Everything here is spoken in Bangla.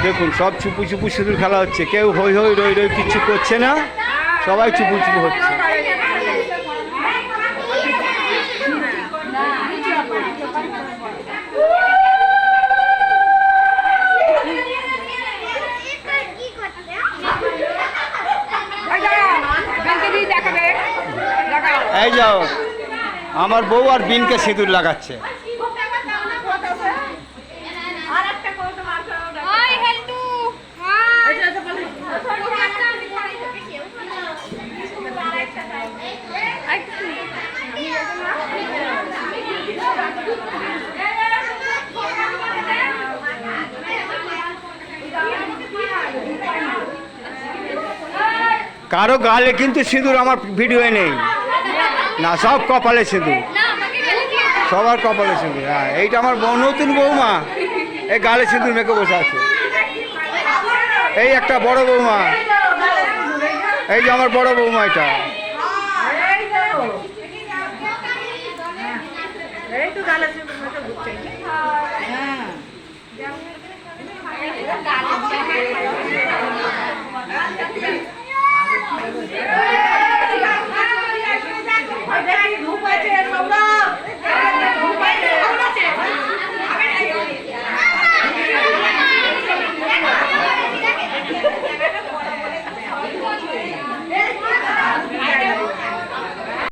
দেখুন সব চুপু চুপু সিঁদুর খেলা হচ্ছে, কেউ হই হই রই রই কিচ্ছু করছে না, সবাই চুপু চুপু হচ্ছে। এই যাও, আমার বউ আর বিনকে সিঁদুর লাগাচ্ছে। কারো গালে কিন্তু সিঁদুর আমার ভিডিওয়ে নেই না, সব কপালে সিঁদুর, সবার কপালে সিঁদুর। হ্যাঁ, এইটা আমার নতুন বৌমা, এই গালে সিঁদুর মেখে বসে আছে। এই একটা বড় বৌমা, এই যে আমার বড় বৌমা, এটা